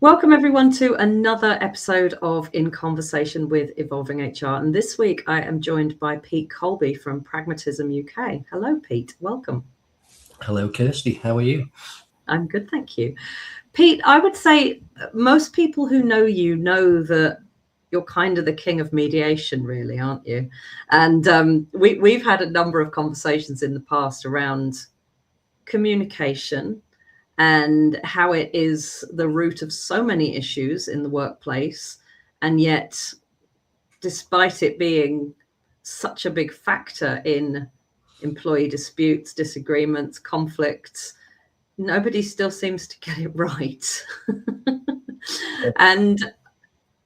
Welcome everyone to another episode of In Conversation with Evolving HR. And this week I am joined by Pete Colby from Pragmatism UK. Hello, Pete. Welcome. Hello, Kirsty. How are you? I'm good, thank you. Pete, I would say most people who know you know that you're kind of the king of mediation, really, aren't you? And we've had a number of conversations in the past around communication and how it is the root of so many issues in the workplace. And yet, despite it being such a big factor in employee disputes, disagreements, conflicts, nobody still seems to get it right. And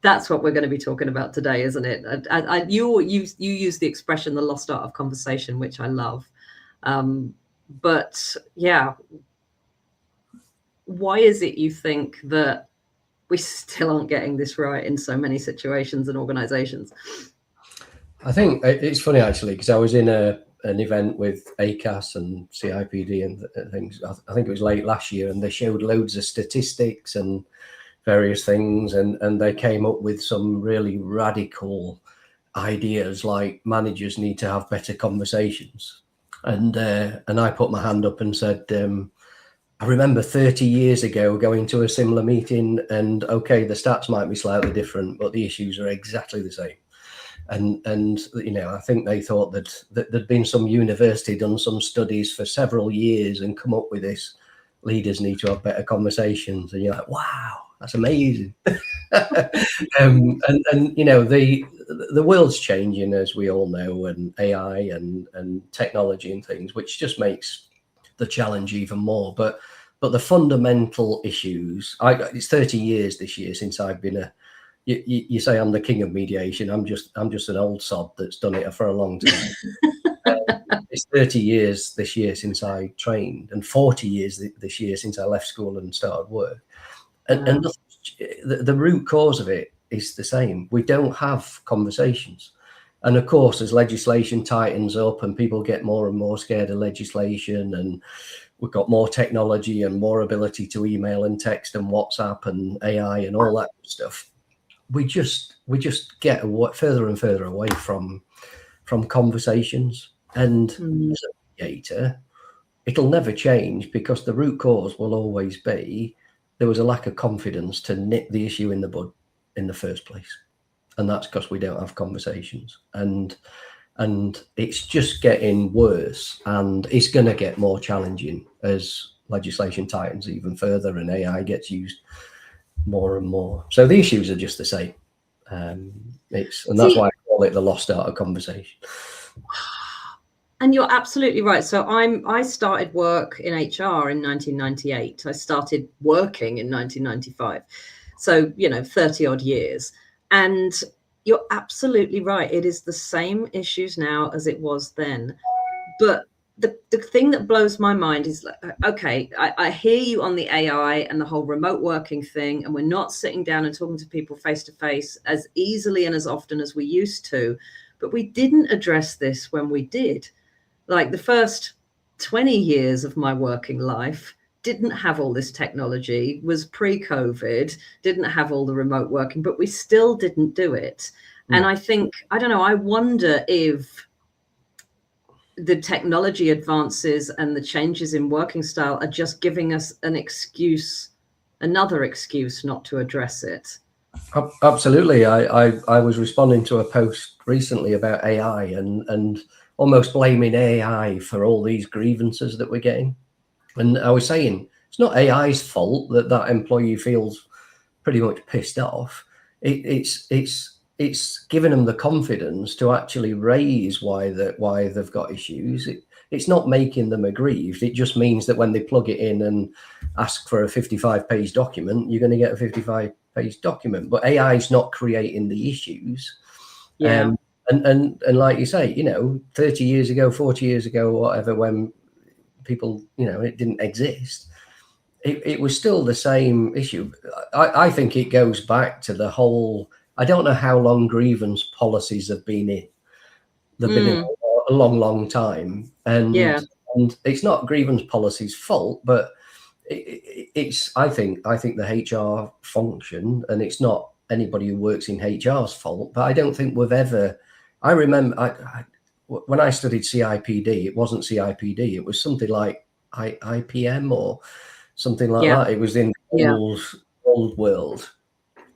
that's what we're going to be talking about today, isn't it? You use the expression the lost art of conversation, which I love. But yeah, why is it you think that we still aren't getting this right in so many situations and organizations? I think it's funny, actually, because I was in an event with ACAS and CIPD and things. I think it was late last year, and they showed loads of statistics and various things, and they came up with some really radical ideas, like managers need to have better conversations. And I put my hand up and said, I remember 30 years ago going to a similar meeting, and okay, the stats might be slightly different, but the issues are exactly the same. And you know, I think they thought that there'd been some university done some studies for several years and come up with this: leaders need to have better conversations. And you're like, wow, that's amazing. and you know, the world's changing, as we all know, and AI and technology and things, which just makes the challenge even more. But the fundamental issues, it's 30 years this year since I've been you say I'm the king of mediation. I'm just an old sod that's done it for a long time. It's 30 years this year since I trained, and 40 years this year since I left school and started work. And the root cause of it is the same. We don't have conversations. And of course, as legislation tightens up and people get more and more scared of legislation, and we've got more technology and more ability to email and text and WhatsApp and AI and all that stuff, we just get further and further away from conversations. And as a mediator, it'll never change, because the root cause will always be there was a lack of confidence to nip the issue in the bud in the first place. And that's because we don't have conversations, and it's just getting worse, and it's going to get more challenging as legislation tightens even further and AI gets used more and more. So the issues are just the same. That's why I call it the lost art of conversation. And you're absolutely right. So I started work in HR in 1998. I started working in 1995. So, 30 odd years. And you're absolutely right. It is the same issues now as it was then. But the thing that blows my mind is, okay, I hear you on the AI and the whole remote working thing, and we're not sitting down and talking to people face to face as easily and as often as we used to. But we didn't address this when we did. Like the first 20 years of my working life didn't have all this technology, was pre-COVID, didn't have all the remote working, but we still didn't do it. And I think, I don't know, I wonder if the technology advances and the changes in working style are just giving us another excuse not to address it. Absolutely. I was responding to a post recently about AI and almost blaming AI for all these grievances that we're getting. And I was saying, it's not AI's fault that employee feels pretty much pissed off. It's giving them the confidence to actually raise why they've got issues. It's not making them aggrieved. It just means that when they plug it in and ask for a 55-page document, you're going to get a 55-page document. But AI is not creating the issues. Yeah. And like you say, 30 years ago, 40 years ago, whatever, when people, it didn't exist, it was still the same issue. I think it goes back to the whole, I don't know how long grievance policies have been in. They've been in a long time. And it's not grievance policy's fault, but it's I think the HR function, and it's not anybody who works in HR's fault, but I don't think we've ever. I remember when I studied CIPD, it wasn't CIPD, it was something like IPM or something like that. It was in the old world.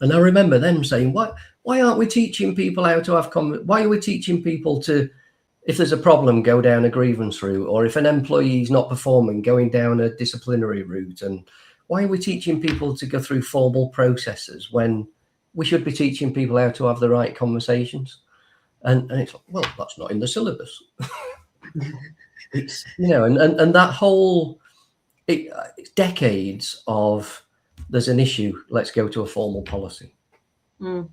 And I remember them saying, why aren't we teaching people how to have why are we teaching people to, if there's a problem, go down a grievance route, or if an employee is not performing, going down a disciplinary route? And why are we teaching people to go through formal processes when we should be teaching people how to have the right conversations? And it's like, well, that's not in the syllabus. It's, you know, and that whole it's decades of, there's an issue, let's go to a formal policy. And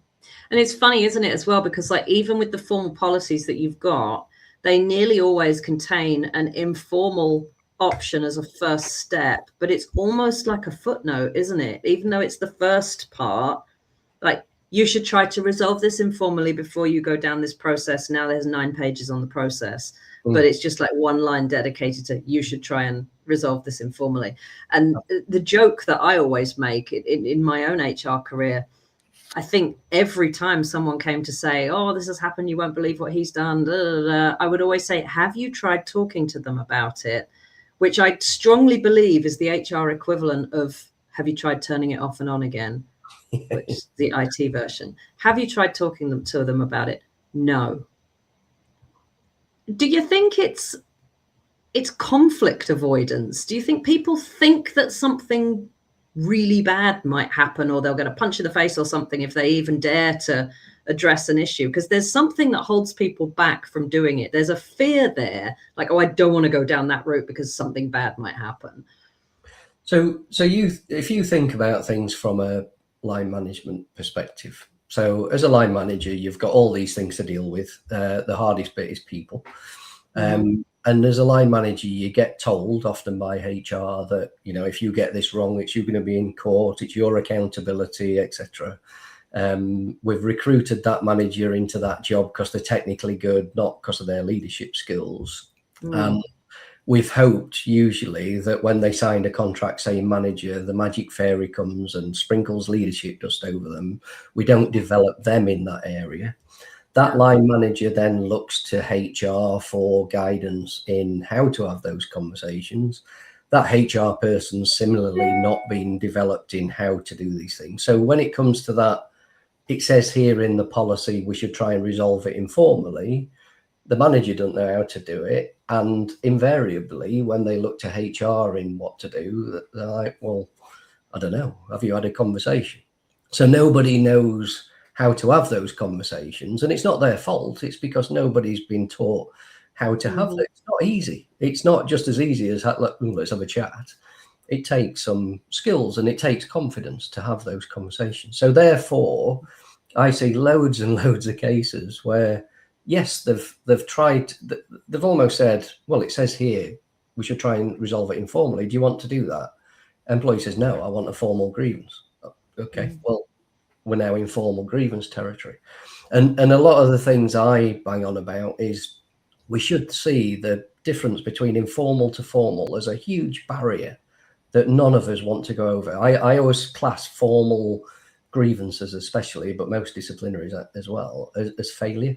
it's funny, isn't it, as well, because like even with the formal policies that you've got, they nearly always contain an informal option as a first step, but it's almost like a footnote, isn't it? Even though it's the first part, like, you should try to resolve this informally before you go down this process. Now there's 9 pages on the process, but it's just like one line dedicated to, you should try and resolve this informally. And the joke that I always make in my own HR career, I think every time someone came to say, oh, this has happened, you won't believe what he's done, I would always say, have you tried talking to them about it? Which I strongly believe is the HR equivalent of, have you tried turning it off and on again? Which is the IT version. Have you tried talking to them about it? No. Do you think it's conflict avoidance? Do you think people think that something really bad might happen, or they'll get a punch in the face or something if they even dare to address an issue? Because there's something that holds people back from doing it. There's a fear there, like, oh, I don't want to go down that route because something bad might happen. So if you think about things from a line management perspective, so as a line manager, you've got all these things to deal with. The hardest bit is people. And as a line manager, you get told often by HR that, you know, if you get this wrong, it's you're going to be in court, it's your accountability, etc. We've recruited that manager into that job because they're technically good, not because of their leadership skills. We've hoped usually that when they signed a contract saying manager, the magic fairy comes and sprinkles leadership dust over them. We don't develop them in that area. That line manager then looks to HR for guidance in how to have those conversations. That HR person similarly not being developed in how to do these things. So when it comes to that, it says here in the policy, we should try and resolve it informally. The manager doesn't know how to do it. And invariably, when they look to HR in what to do, they're like, well, I don't know. Have you had a conversation? So nobody knows how to have those conversations. And it's not their fault. It's because nobody's been taught how to have them. It's not easy. It's not just as easy as, let's have a chat. It takes some skills and it takes confidence to have those conversations. So therefore, I see loads and loads of cases where, yes, they've tried, they've almost said, well, it says here, we should try and resolve it informally. Do you want to do that? Employee says, no, I want a formal grievance. Okay, well, we're now in formal grievance territory. And a lot of the things I bang on about is we should see the difference between informal to formal as a huge barrier that none of us want to go over. I always class formal grievances especially, but most disciplinaries as well, as failure.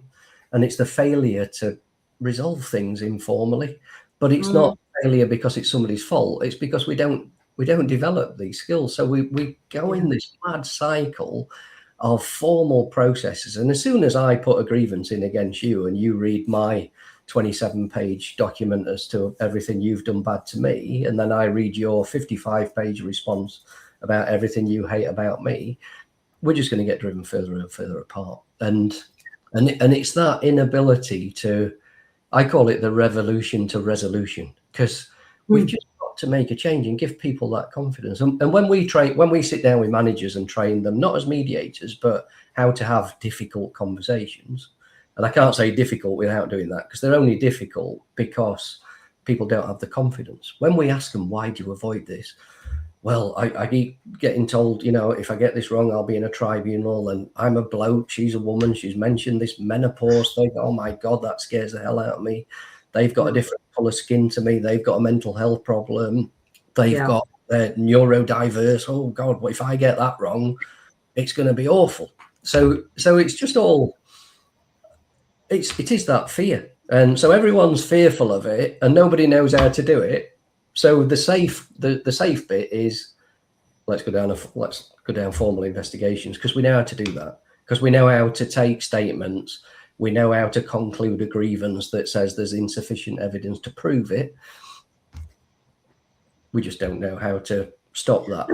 And it's the failure to resolve things informally. But it's not failure because it's somebody's fault. It's because we don't develop these skills. So we go in this mad cycle of formal processes. And as soon as I put a grievance in against you and you read my 27-page document as to everything you've done bad to me, and then I read your 55-page response about everything you hate about me, we're just going to get driven further and further apart. And it's that inability to, I call it the revolution to resolution, because we've just got to make a change and give people that confidence. And when we sit down with managers and train them, not as mediators, but how to have difficult conversations. And I can't say difficult without doing that, because they're only difficult because people don't have the confidence. When we ask them, why do you avoid this? Well, I keep getting told, you know, if I get this wrong, I'll be in a tribunal, and I'm a bloke, she's a woman, she's mentioned this menopause thing. Oh my God, that scares the hell out of me. They've got a different colour skin to me. They've got a mental health problem. They've got they're neurodiverse. Oh God, what if I get that wrong? It's going to be awful. So it's just all, it is that fear. And so everyone's fearful of it and nobody knows how to do it. So the safe bit is, let's go down formal investigations, because we know how to do that, because we know how to take statements, we know how to conclude a grievance that says there's insufficient evidence to prove it. We just don't know how to stop that.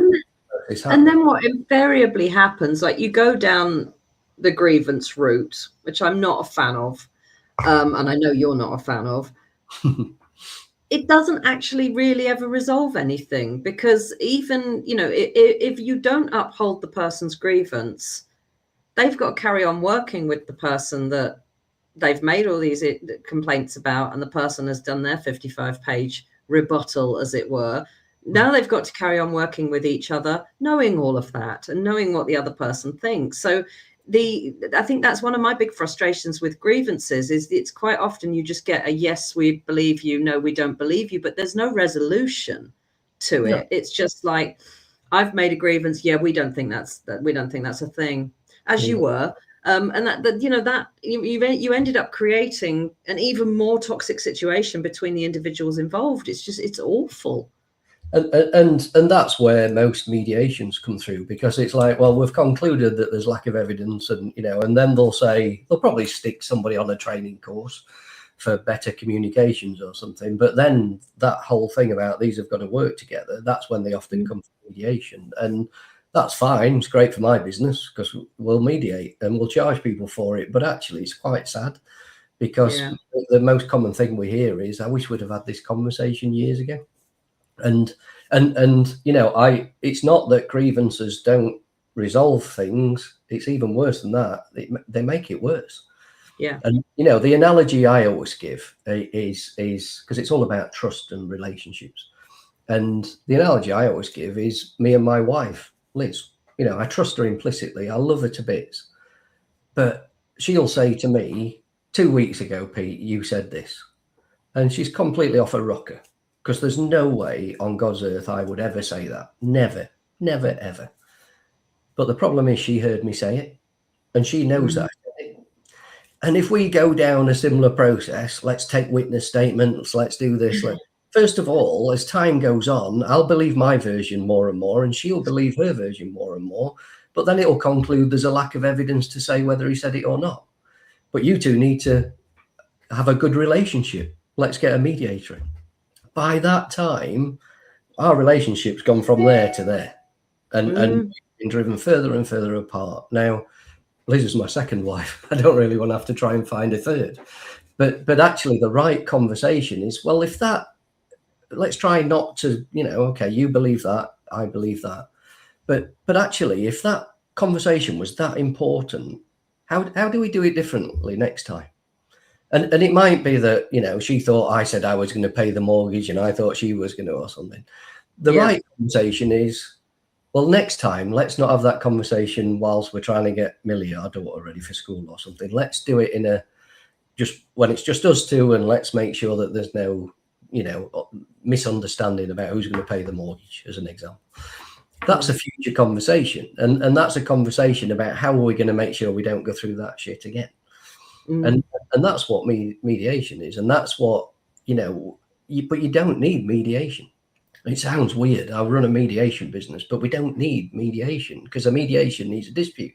And then what invariably happens, like you go down the grievance route, which I'm not a fan of, and I know you're not a fan of. It doesn't actually really ever resolve anything, because even, you know, if you don't uphold the person's grievance, they've got to carry on working with the person that they've made all these complaints about, and the person has done their 55-page rebuttal, as it were. Now they've got to carry on working with each other, knowing all of that and knowing what the other person thinks. So I think that's one of my big frustrations with grievances, is it's quite often you just get a yes, we believe you, no, we don't believe you, but there's no resolution to it. No. It's just like, I've made a grievance, yeah, we don't think that's a thing, as you were. And that you know, that you ended up creating an even more toxic situation between the individuals involved. It's awful. And that's where most mediations come through, because it's like, well, we've concluded that there's lack of evidence, and you know, and then they'll probably stick somebody on a training course for better communications or something. But then that whole thing about these have got to work together, that's when they often come to mediation. And that's fine, it's great for my business, because we'll mediate and we'll charge people for it. But actually it's quite sad, because the most common thing we hear is, I wish we'd have had this conversation years ago. And you know, it's not that grievances don't resolve things, it's even worse than that. They make it worse. Yeah. And you know, the analogy I always give is because it's all about trust and relationships. And the analogy I always give is me and my wife, Liz. You know, I trust her implicitly, I love her to bits, but she'll say to me, 2 weeks ago, Pete, you said this, and she's completely off her rocker. Because there's no way on God's earth I would ever say that. Never, never, ever. But the problem is, she heard me say it, and she knows that I said it. And if we go down a similar process, let's take witness statements, let's do this. First of all, as time goes on, I'll believe my version more and more, and she'll believe her version more and more. But then it'll conclude there's a lack of evidence to say whether he said it or not. But you two need to have a good relationship. Let's get a mediator in. By that time, our relationship's gone from there to there, and been driven further and further apart. Now, Liz is my second wife. I don't really want to have to try and find a third. But actually, the right conversation is, well, if that, let's try not to, you know, okay, you believe that, I believe that. But actually, if that conversation was that important, how do we do it differently next time? And it might be that, you know, she thought I said I was going to pay the mortgage and I thought she was going to, or something. The right conversation is, well, next time, let's not have that conversation whilst we're trying to get Millie, our daughter, ready for school or something. Let's do it in when it's just us two, and let's make sure that there's no, you know, misunderstanding about who's going to pay the mortgage, as an example. That's a future conversation. And that's a conversation about how are we going to make sure we don't go through that shit again. And that's what mediation is, and that's what, you know, but you don't need mediation. It sounds weird, I run a mediation business, but we don't need mediation, because a mediation needs a dispute.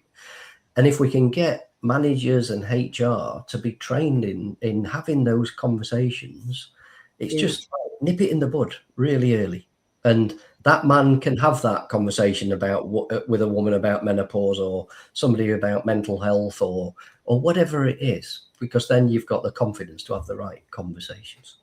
And if we can get managers and HR to be trained in having those conversations, it's just like, nip it in the bud really early. And that man can have that conversation with a woman about menopause, or somebody about mental health, or whatever it is, because then you've got the confidence to have the right conversations.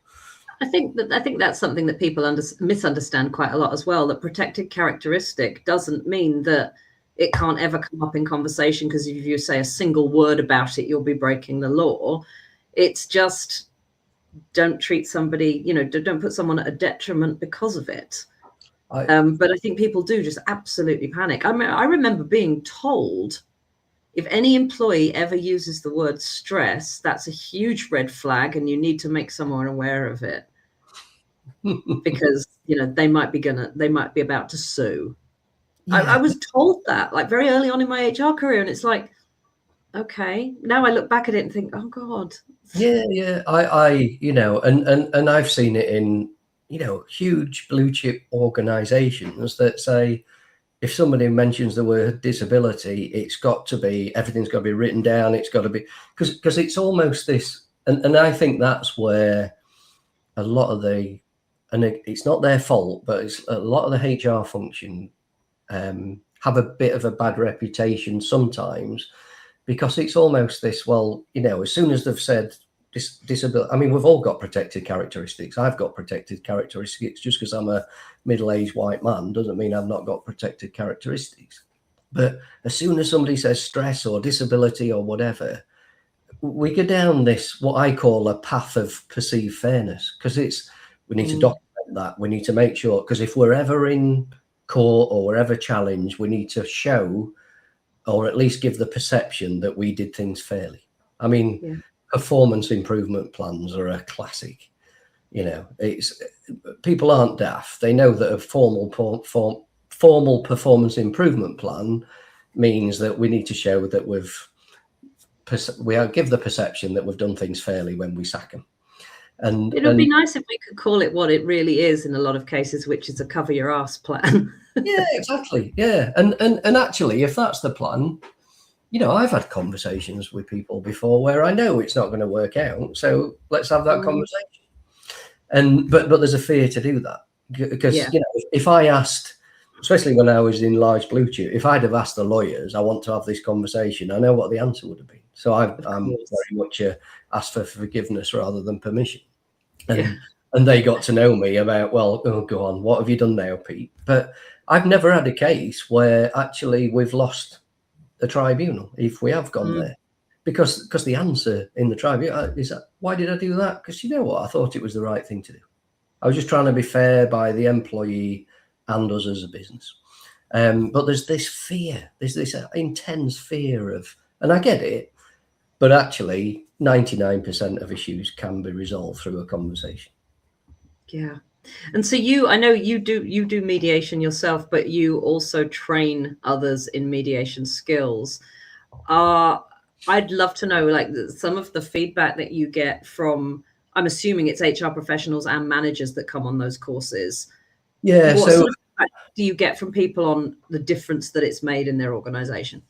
I think that's something that people misunderstand quite a lot as well, that protected characteristic doesn't mean that it can't ever come up in conversation, because if you say a single word about it, you'll be breaking the law. It's just, don't treat somebody, you know, don't put someone at a detriment because of it. But I think people do just absolutely panic. I mean, I remember being told, if any employee ever uses the word stress, that's a huge red flag, and you need to make someone aware of it, because you know, they might be about to sue. Yeah. I was told that like very early on in my HR career, and it's like, okay, now I look back at it and think, oh God. Yeah. I you know, and I've seen it in, you know, huge blue chip organizations that say, if somebody mentions the word disability, it's got to be, everything's got to be written down. It's got to be, because it's almost this, and I think that's where a lot of the, and it's not their fault, but it's a lot of the HR function have a bit of a bad reputation sometimes, because it's almost this, well, you know, as soon as they've said disability, I mean, we've all got protected characteristics. I've got protected characteristics. Just because I'm a middle-aged white man doesn't mean I've not got protected characteristics. But as soon as somebody says stress or disability or whatever, we go down this, what I call a path of perceived fairness, because we need to document that. We need to make sure, because if we're ever in court or we're ever challenged, we need to show, or at least give the perception that we did things fairly. I mean, performance improvement plans are a classic. You know, it's, people aren't daft. They know that a formal performance improvement plan means that we need to show that we give the perception that we've done things fairly when we sack them. And it would be nice if we could call it what it really is in a lot of cases, which is a cover your ass plan. Yeah, exactly. Yeah. And actually, if that's the plan, you know, I've had conversations with people before where I know it's not going to work out. So let's have that conversation. And but there's a fear to do that, because you know, if I asked, especially when I was in large blue chip, if I'd have asked the lawyers, I want to have this conversation, I know what the answer would have been. So I'm very much asked for forgiveness rather than permission. And they got to know me about, well, oh, go on, what have you done now, Pete? But I've never had a case where actually we've lost a tribunal if we have gone there, because the answer in the tribunal is, why did I do that? Because you know what, I thought it was the right thing to do. I was just trying to be fair by the employee and us as a business. But there's this fear, there's this intense fear of, and I get it, but actually 99% of issues can be resolved through a conversation. Yeah. And so I know you do mediation yourself, but you also train others in mediation skills. I'd love to know, like, some of the feedback that you get from, I'm assuming it's HR professionals and managers that come on those courses. Yeah. What sort of feedback do you get from people on the difference that it's made in their organization?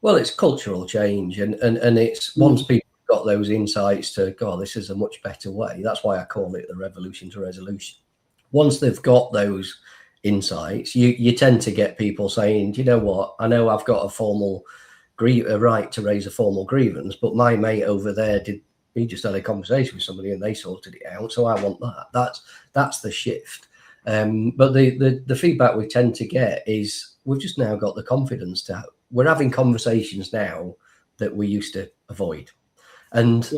Well, it's cultural change, and it's once people got those insights to, God, this is a much better way. That's why I call it the revolution to resolution. Once they've got those insights, you tend to get people saying, do you know what, I know I've got a right to raise a formal grievance, but my mate over there he just had a conversation with somebody and they sorted it out, so I want that. That's the shift. But the feedback we tend to get is, we've just now got the confidence we're having conversations now that we used to avoid. And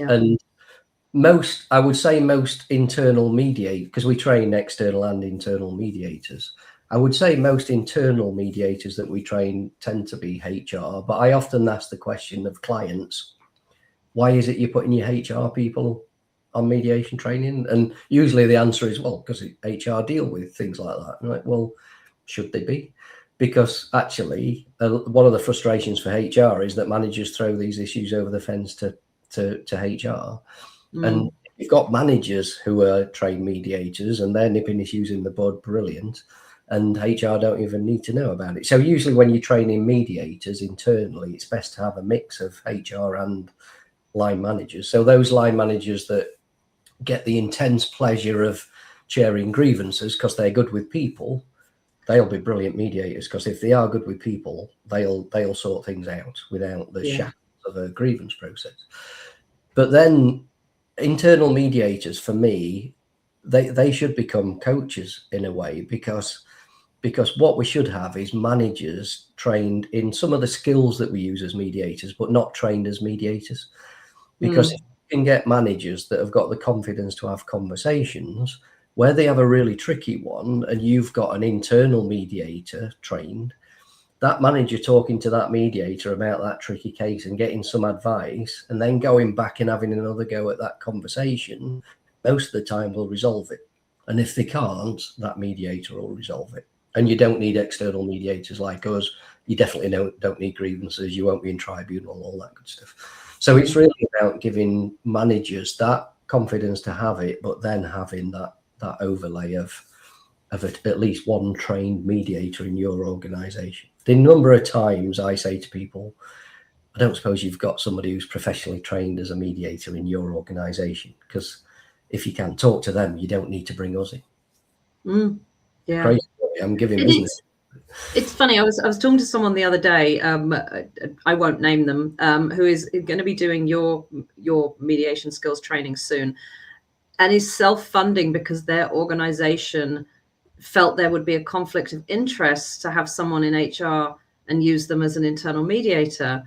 I would say most internal mediators, because we train external and internal mediators, I would say most internal mediators that we train tend to be HR. But I often ask the question of clients, why is it you're putting your HR people on mediation training? And usually the answer is, well, because HR deal with things like that. And I'm like, well, should they be? Because actually, one of the frustrations for HR is that managers throw these issues over the fence to HR. And you've got managers who are trained mediators and they're nipping issues in the bud, brilliant. And HR don't even need to know about it. So usually when you're training mediators internally, it's best to have a mix of HR and line managers. So those line managers that get the intense pleasure of chairing grievances because they're good with people, they'll be brilliant mediators, because if they are good with people, they'll sort things out without the shackles of a grievance process. But then internal mediators, for me, they should become coaches in a way, because what we should have is managers trained in some of the skills that we use as mediators, but not trained as mediators. Because if you can get managers that have got the confidence to have conversations where they have a really tricky one, and you've got an internal mediator trained, that manager talking to that mediator about that tricky case and getting some advice, and then going back and having another go at that conversation, most of the time will resolve it. And if they can't, that mediator will resolve it. And you don't need external mediators like us. You definitely don't need grievances. You won't be in tribunal, all that good stuff. So it's really about giving managers that confidence to have it, but then having that overlay of at least one trained mediator in your organisation. The number of times I say to people, I don't suppose you've got somebody who's professionally trained as a mediator in your organisation, because if you can talk to them, you don't need to bring us in. Yeah, crazy. I'm giving business. It's funny. I was talking to someone the other day. I won't name them. Who is going to be doing your mediation skills training soon, and is self-funding because their organisation felt there would be a conflict of interest to have someone in HR and use them as an internal mediator.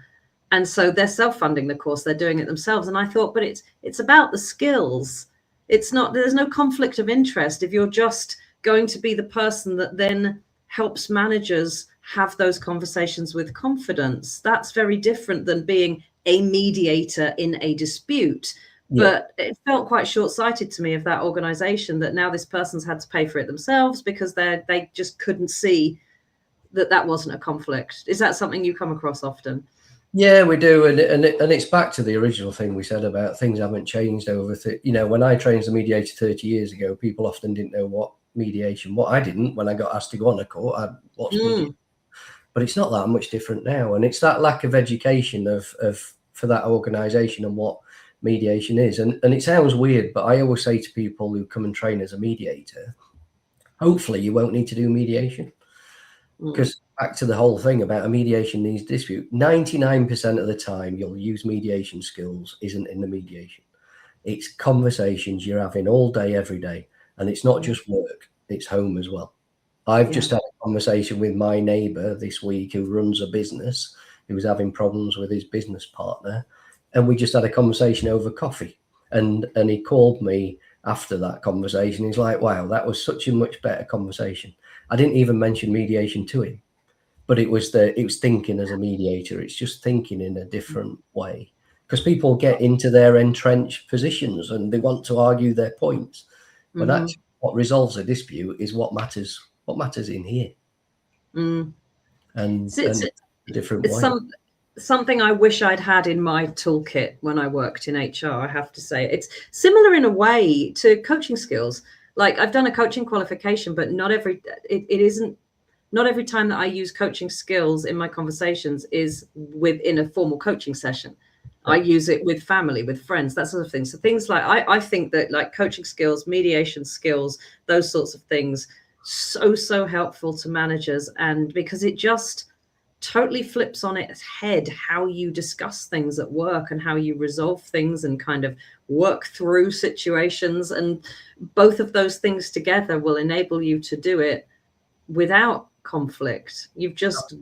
And so they're self-funding the course, they're doing it themselves. And I thought, but it's about the skills. It's not, there's no conflict of interest if you're just going to be the person that then helps managers have those conversations with confidence. That's very different than being a mediator in a dispute. Yeah. But it felt quite short-sighted to me of that organization that now this person's had to pay for it themselves because they just couldn't see that wasn't a conflict. Is that something you come across often? Yeah, we do, and it's back to the original thing we said about things haven't changed over. When I trained as a mediator 30 years ago, people often didn't know what mediation. What I didn't when I got asked to go on a court, I watched mediation. But it's not that much different now, and it's that lack of education of for that organisation and what mediation is. And it sounds weird, but I always say to people who come and train as a mediator, hopefully you won't need to do mediation, because back to the whole thing about a mediation needs dispute, 99% of the time you'll use mediation skills isn't in the mediation. It's conversations you're having all day, every day. And it's not just work, it's home as well. I've just had a conversation with my neighbour this week who runs a business, who was having problems with his business partner. And we just had a conversation over coffee. And he called me after that conversation. He's like, wow, that was such a much better conversation. I didn't even mention mediation to him, but it was thinking as a mediator. It's just thinking in a different way, because people get into their entrenched positions and they want to argue their points. But actually what resolves a dispute is what matters in here. And a different way. Something I wish I'd had in my toolkit when I worked in HR, I have to say. It's similar in a way to coaching skills. Like, I've done a coaching qualification, but not every time that I use coaching skills in my conversations is within a formal coaching session. I use it with family, with friends, that sort of thing. So things like, I think that like coaching skills, mediation skills, those sorts of things, so helpful to managers. And because it just totally flips on its head how you discuss things at work and how you resolve things and kind of work through situations. And both of those things together will enable you to do it without conflict. You've just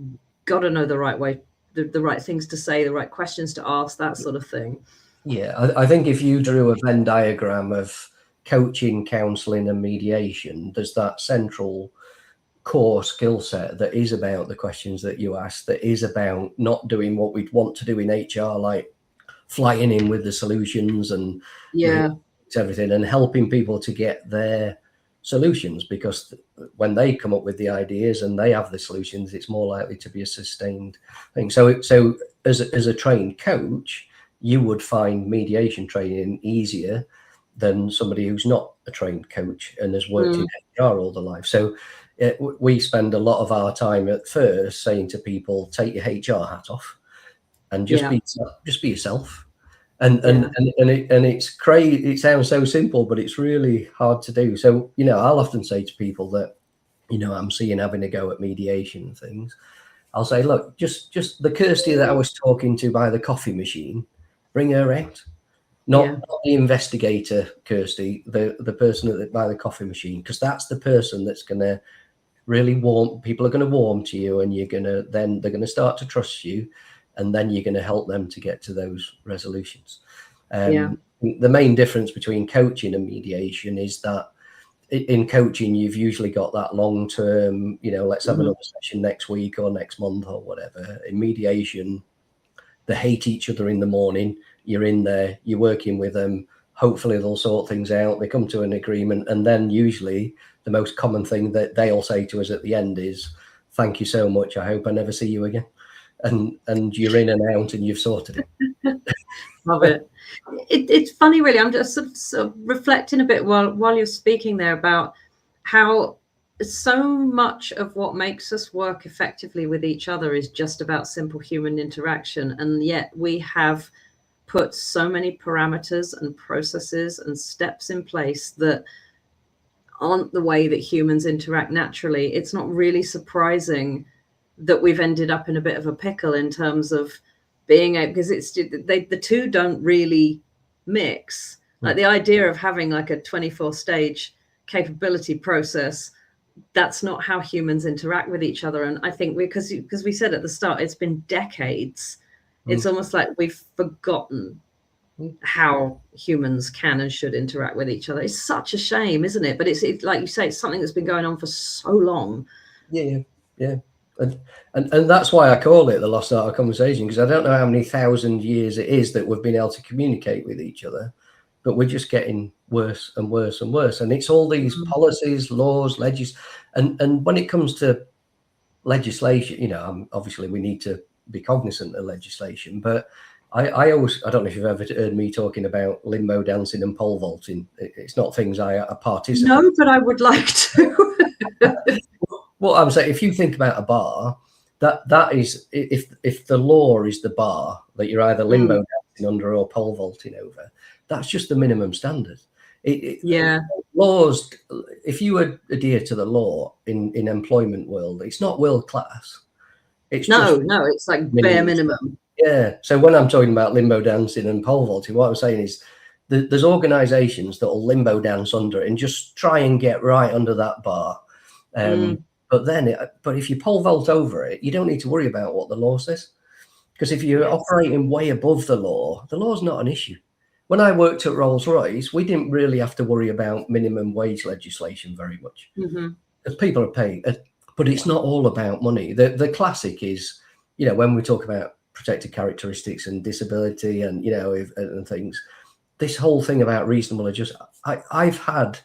got to know the right way, the right things to say, the right questions to ask, that sort of thing. Yeah, I think if you drew a Venn diagram of coaching, counselling and mediation, there's that central core skill set that is about the questions that you ask, that is about not doing what we'd want to do in HR, like flying in with the solutions and everything, and helping people to get their solutions, because when they come up with the ideas and they have the solutions, it's more likely to be a sustained thing. So as a trained coach, you would find mediation training easier than somebody who's not a trained coach and has worked in HR all their life. So we spend a lot of our time at first saying to people, take your HR hat off and just be yourself. And it's crazy. It sounds so simple, but it's really hard to do. So, I'll often say to people that, I'm seeing having a go at mediation and things. I'll say, look, just the Kirsty that I was talking to by the coffee machine, bring her out. Not the investigator, Kirsty, the person by the coffee machine, because that's the person that's going to really people are going to warm to you, and they're going to start to trust you, and then you're going to help them to get to those resolutions. The main difference between coaching and mediation is that in coaching, you've usually got that long-term, let's have another session next week or next month or whatever. In mediation, they hate each other in the morning. You're in there, you're working with them hopefully they'll sort things out, they come to an agreement, and then usually the most common thing that they'll say to us at the end is, thank you so much, I hope I never see you again. And you're in and out and you've sorted it. Love it. It's funny, really. I'm just sort of reflecting a bit while you're speaking there about how so much of what makes us work effectively with each other is just about simple human interaction. And yet we have put so many parameters and processes and steps in place that aren't the way that humans interact naturally. It's not really surprising that we've ended up in a bit of a pickle in terms of being able, because the two don't really mix. Like the idea of having like a 24 stage capability process, that's not how humans interact with each other. And I think because we said at the start, it's been decades. It's almost like we've forgotten how humans can and should interact with each other. It's such a shame, isn't it? But it's like you say, it's something that's been going on for so long. Yeah. And that's why I call it the lost art of conversation, because I don't know how many thousand years it is that we've been able to communicate with each other, but we're just getting worse and worse and worse. And it's all these policies, laws, and when it comes to legislation, you know, obviously we need to be cognizant of legislation, but I don't know if you've ever heard me talking about limbo dancing and pole vaulting. It's not things I participate in. No, but I would like to. Well, I'm saying, if you think about a bar, that is, if the law is the bar that you're either limbo dancing under or pole vaulting over, that's just the minimum standard. Laws, if you adhere to the law in employment world, it's not world class. It's it's like bare minimum. Yeah. So when I'm talking about limbo dancing and pole vaulting, what I'm saying is there's organisations that will limbo dance under it and just try and get right under that bar. But if you pole vault over it, you don't need to worry about what the law says, because if you're operating way above the law's not an issue. When I worked at Rolls-Royce, we didn't really have to worry about minimum wage legislation very much, because people are paid. But it's not all about money. The classic is, you know, when we talk about protected characteristics and disability and, you know, and things, this whole thing about reasonable adjustment. I've had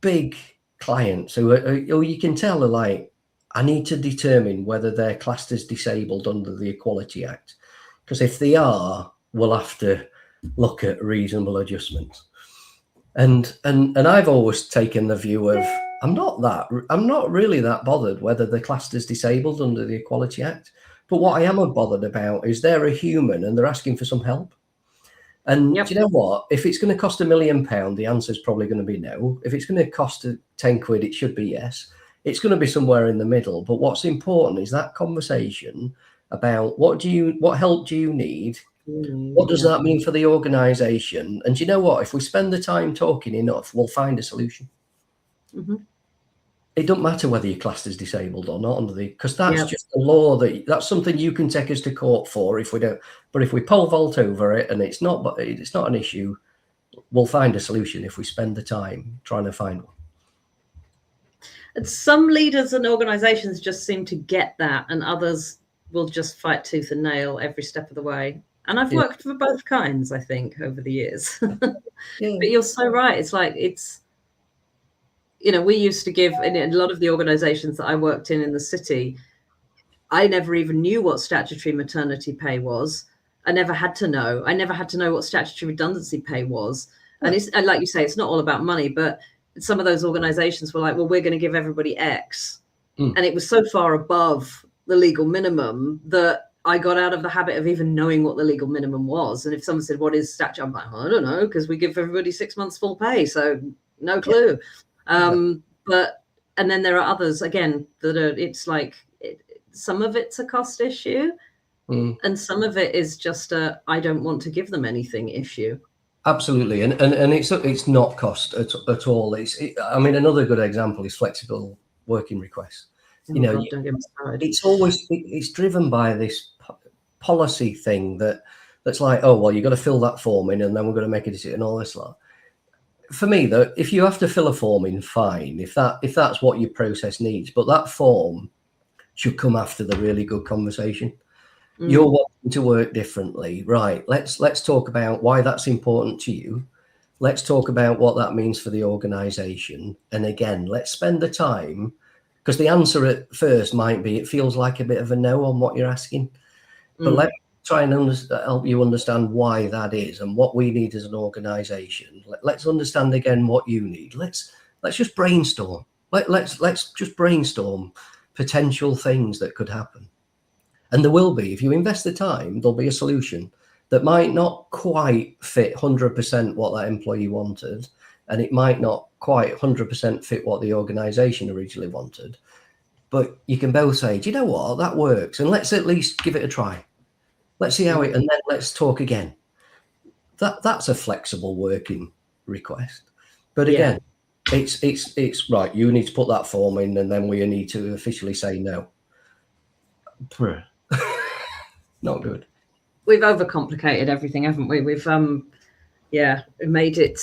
big clients who you can tell are like, I need to determine whether they're classed as disabled under the Equality Act, because if they are, we'll have to look at reasonable adjustments. And I've always taken the view of, I'm not really that bothered whether they're classed as disabled under the Equality Act, but what I am bothered about is they're a human and they're asking for some help. And do you know what? If it's going to cost £1 million, the answer is probably going to be no. If it's going to cost 10 quid, it should be yes. It's going to be somewhere in the middle. But what's important is that conversation about what help do you need? What does that mean for the organisation? And do you know what? If we spend the time talking enough, we'll find a solution. It doesn't matter whether you're classed as disabled or not because that's just the law. That's something you can take us to court for if we don't. But if we pole vault over it and it's not an issue, we'll find a solution if we spend the time trying to find one. And some leaders and organisations just seem to get that, and others will just fight tooth and nail every step of the way. And I've worked for both kinds, I think, over the years. But you're so right. It's like you know, we used to give, in a lot of the organisations that I worked in the city, I never even knew what statutory maternity pay was. I never had to know. I never had to know what statutory redundancy pay was. And it's like you say, it's not all about money, but some of those organisations were like, well, we're going to give everybody X. And it was so far above the legal minimum that I got out of the habit of even knowing what the legal minimum was. And if someone said, what is statute? I'm like, well, I don't know, because we give everybody 6 months full pay. So no clue. But, and then there are others, again, that are, it's like, some of it's a cost issue and some of it is just I don't want to give them anything issue. Absolutely. And it's not cost at all. I mean, another good example is flexible working requests. You know, don't get me started. It's driven by this policy thing that's like, oh, well, you've got to fill that form in and then we're going to make a decision and all this lot. For me, though, if you have to fill a form in, fine, if that's what your process needs, but that form should come after the really good conversation. You're wanting to work differently, right? Let's talk about why that's important to you. Let's talk about what that means for the organization. And again, let's spend the time, because the answer at first might be, it feels like a bit of a no on what you're asking. But let's try and help you understand why that is and what we need as an organization. Let's understand again what you need. Let's just brainstorm. Let's just brainstorm potential things that could happen. And there will be, if you invest the time, there'll be a solution that might not quite fit 100% what that employee wanted, and it might not quite 100% fit what the organization originally wanted. But you can both say, do you know what, that works, and let's at least give it a try. Let's see how it, and then let's talk again. That's a flexible working request. But again, it's right, you need to put that form in, and then we need to officially say no. Not good. We've overcomplicated everything, haven't we? We've made it.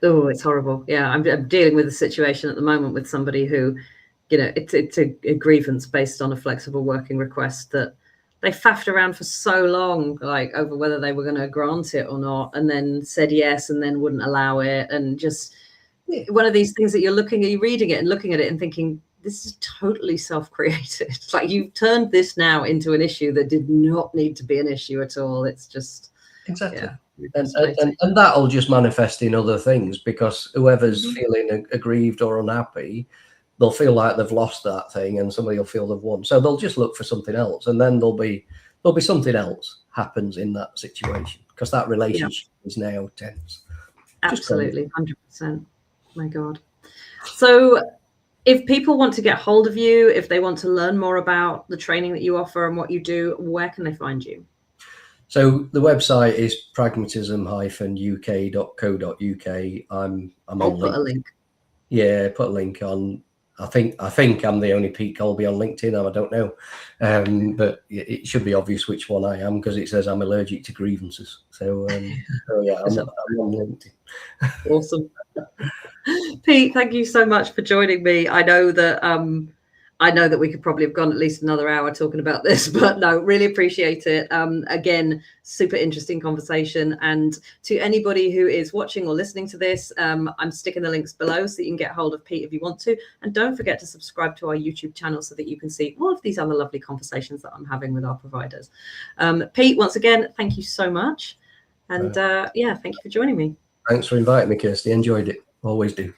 Oh, it's horrible. Yeah, I'm dealing with a situation at the moment with somebody who, you know, it's a grievance based on a flexible working request that they faffed around for so long, like over whether they were going to grant it or not, and then said yes and then wouldn't allow it, and just one of these things that you're reading it and looking at it and thinking, this is totally self-created. Like, you've turned this now into an issue that did not need to be an issue at all. It's just exactly. And that'll just manifest in other things, because whoever's feeling aggrieved or unhappy, they'll feel like they've lost that thing, and somebody will feel they've won. So they'll just look for something else, and then there'll be something else happens in that situation, because that relationship is now tense. Absolutely, 100%. My God. So if people want to get hold of you, if they want to learn more about the training that you offer and what you do, where can they find you? So the website is pragmatismuk.co.uk. I'm on put a link. Yeah, put a link on. I think I'm the only Pete Colby on LinkedIn. I don't know, but it should be obvious which one I am, because it says I'm allergic to grievances. So, yeah, I'm on LinkedIn. Awesome. Pete, thank you so much for joining me. I know that we could probably have gone at least another hour talking about this, but no, really appreciate it. Again, super interesting conversation. And to anybody who is watching or listening to this, I'm sticking the links below so that you can get hold of Pete if you want to. And don't forget to subscribe to our YouTube channel so that you can see all of these other lovely conversations that I'm having with our providers. Pete, once again, thank you so much. And thank you for joining me. Thanks for inviting me, Kirsty. Enjoyed it. Always do.